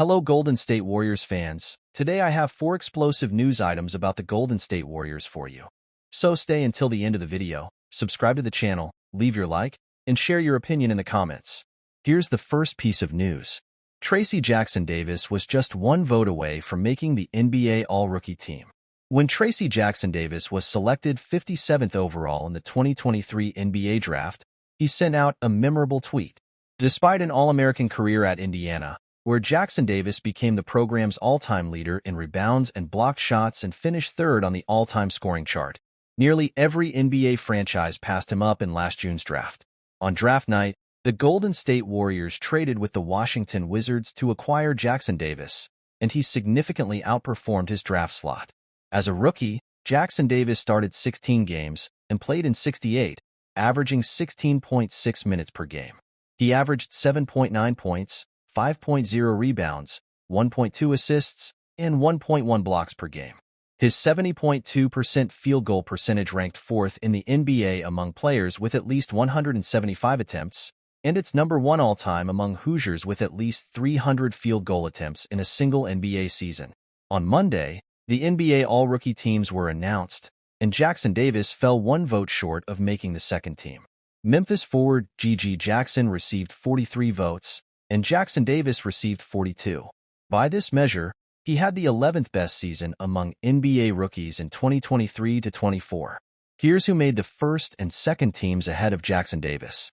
Hello Golden State Warriors fans. Today I have 4 explosive news items about the Golden State Warriors for you. So stay until the end of the video, subscribe to the channel, leave your like, and share your opinion in the comments. Here's the first piece of news. Tracy Jackson-Davis was just one vote away from making the NBA All-Rookie team. When Tracy Jackson-Davis was selected 57th overall in the 2023 NBA Draft, he sent out a memorable tweet. Despite an All-American career at Indiana, where Jackson-Davis became the program's all-time leader in rebounds and blocked shots and finished third on the all-time scoring chart, nearly every NBA franchise passed him up in last June's draft. On draft night, the Golden State Warriors traded with the Washington Wizards to acquire Jackson-Davis, and he significantly outperformed his draft slot. As a rookie, Jackson-Davis started 16 games and played in 68, averaging 16.6 minutes per game. He averaged 7.9 points, 5.0 rebounds, 1.2 assists, and 1.1 blocks per game. His 70.2% field goal percentage ranked 4th in the NBA among players with at least 175 attempts, and it's number 1 all-time among Hoosiers with at least 300 field goal attempts in a single NBA season. On Monday, the NBA All-Rookie teams were announced, and Jackson-Davis fell 1 vote short of making the second team. Memphis forward G.G. Jackson received 43 votes, and Jackson-Davis received 42. By this measure, he had the 11th best season among NBA rookies in 2023-24. Here's who made the first and second teams ahead of Jackson-Davis.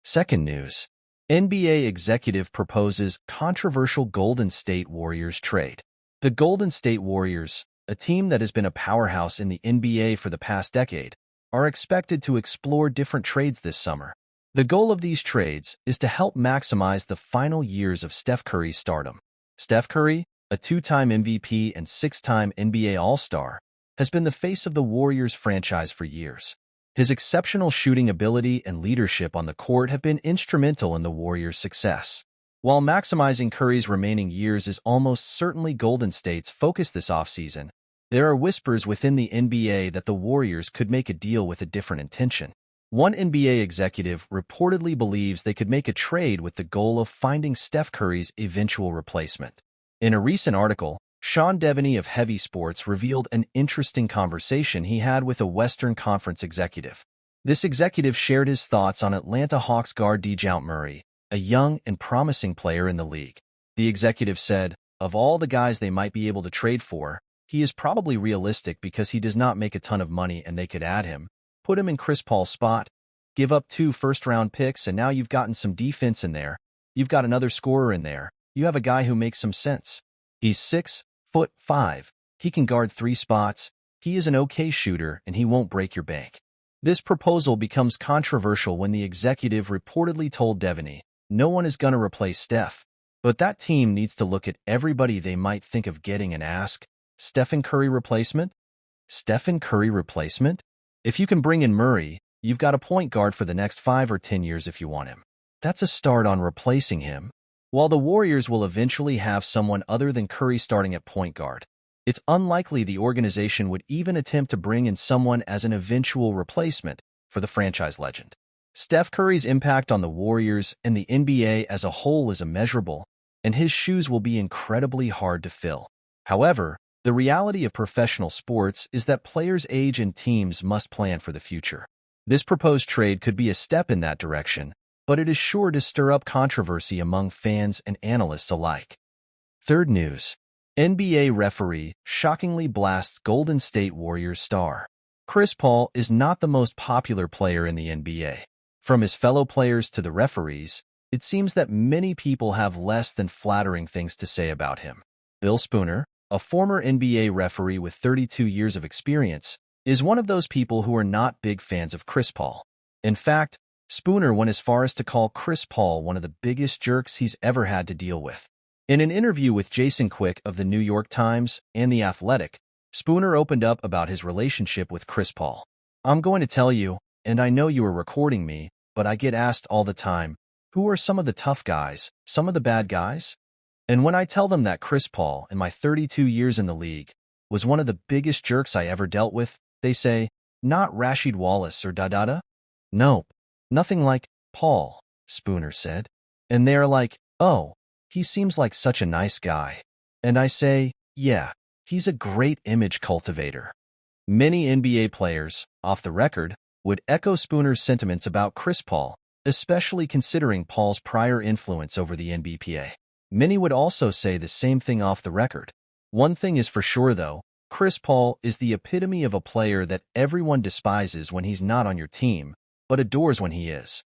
Second news. NBA executive proposes controversial Golden State Warriors trade. The Golden State Warriors, a team that has been a powerhouse in the NBA for the past decade, are expected to explore different trades this summer. The goal of these trades is to help maximize the final years of Steph Curry's stardom. Steph Curry, a 2-time MVP and 6-time NBA All-Star, has been the face of the Warriors franchise for years. His exceptional shooting ability and leadership on the court have been instrumental in the Warriors' success. While maximizing Curry's remaining years is almost certainly Golden State's focus this offseason, there are whispers within the NBA that the Warriors could make a deal with a different intention. One NBA executive reportedly believes they could make a trade with the goal of finding Steph Curry's eventual replacement. In a recent article, Sean Devaney of Heavy Sports revealed an interesting conversation he had with a Western Conference executive. This executive shared his thoughts on Atlanta Hawks guard DeJounte Murray, a young and promising player in the league. The executive said, of all the guys they might be able to trade for, he is probably realistic because he does not make a ton of money and they could add him, put him in Chris Paul's spot, give up 2 first-round picks, and now you've gotten some defense in there. You've got another scorer in there. You have a guy who makes some sense. He's 6'5". He can guard 3 spots. He is an okay shooter, and he won't break your bank. This proposal becomes controversial when the executive reportedly told Devaney, no one is going to replace Steph. But that team needs to look at everybody they might think of getting and ask, Stephen Curry replacement? Stephen Curry replacement? If you can bring in Murray, you've got a point guard for the next 5 or 10 years if you want him. That's a start on replacing him. While the Warriors will eventually have someone other than Curry starting at point guard, it's unlikely the organization would even attempt to bring in someone as an eventual replacement for the franchise legend. Steph Curry's impact on the Warriors and the NBA as a whole is immeasurable, and his shoes will be incredibly hard to fill. However, the reality of professional sports is that players age and teams must plan for the future. This proposed trade could be a step in that direction, but it is sure to stir up controversy among fans and analysts alike. Third news. NBA referee shockingly blasts Golden State Warriors star. Chris Paul is not the most popular player in the NBA. From his fellow players to the referees, it seems that many people have less than flattering things to say about him. Bill Spooner, a former NBA referee with 32 years of experience, is one of those people who are not big fans of Chris Paul. In fact, Spooner went as far as to call Chris Paul one of the biggest jerks he's ever had to deal with. In an interview with Jason Quick of the New York Times and The Athletic, Spooner opened up about his relationship with Chris Paul. I'm going to tell you, and I know you are recording me, but I get asked all the time, who are some of the tough guys, some of the bad guys? And when I tell them that Chris Paul, in my 32 years in the league, was one of the biggest jerks I ever dealt with, they say, not Rasheed Wallace or da-da-da? Nope. Nothing like Paul, Spooner said. And they're like, oh, he seems like such a nice guy. And I say, yeah, he's a great image cultivator. Many NBA players, off the record, would echo Spooner's sentiments about Chris Paul, especially considering Paul's prior influence over the NBA. Many would also say the same thing off the record. One thing is for sure, though, Chris Paul is the epitome of a player that everyone despises when he's not on your team, but adores when he is.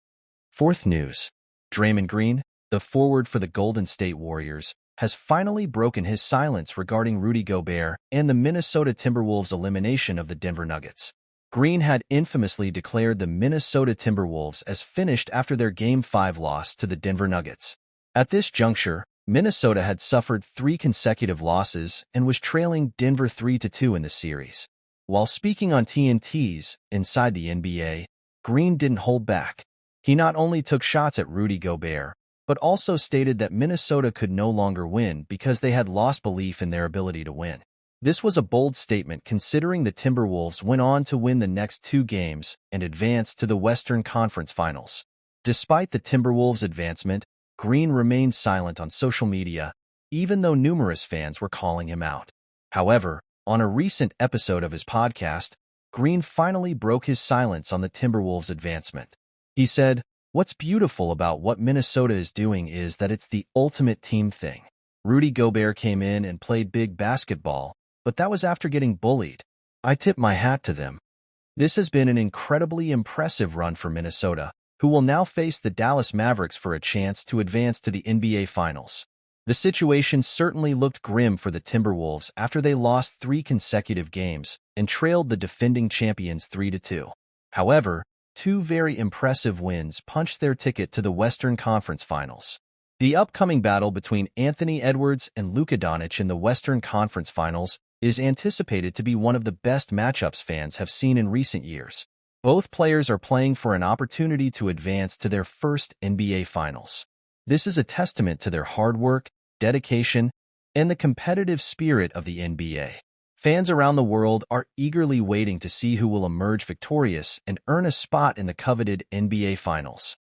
Fourth news. Draymond Green, the forward for the Golden State Warriors, has finally broken his silence regarding Rudy Gobert and the Minnesota Timberwolves' elimination of the Denver Nuggets. Green had infamously declared the Minnesota Timberwolves as finished after their Game 5 loss to the Denver Nuggets. At this juncture, Minnesota had suffered 3 consecutive losses and was trailing Denver 3-2 in the series. While speaking on TNT's Inside the NBA, Green didn't hold back. He not only took shots at Rudy Gobert, but also stated that Minnesota could no longer win because they had lost belief in their ability to win. This was a bold statement considering the Timberwolves went on to win the next 2 games and advance to the Western Conference Finals. Despite the Timberwolves' advancement, Green remained silent on social media, even though numerous fans were calling him out. However, on a recent episode of his podcast, Green finally broke his silence on the Timberwolves' advancement. He said, "What's beautiful about what Minnesota is doing is that it's the ultimate team thing. Rudy Gobert came in and played big basketball, but that was after getting bullied. I tip my hat to them. This has been an incredibly impressive run for Minnesota, who will now face the Dallas Mavericks for a chance to advance to the NBA Finals." The situation certainly looked grim for the Timberwolves after they lost 3 consecutive games and trailed the defending champions 3-2. However, 2 very impressive wins punched their ticket to the Western Conference Finals. The upcoming battle between Anthony Edwards and Luka Doncic in the Western Conference Finals is anticipated to be one of the best matchups fans have seen in recent years. Both players are playing for an opportunity to advance to their first NBA Finals. This is a testament to their hard work, dedication, and the competitive spirit of the NBA. Fans around the world are eagerly waiting to see who will emerge victorious and earn a spot in the coveted NBA Finals.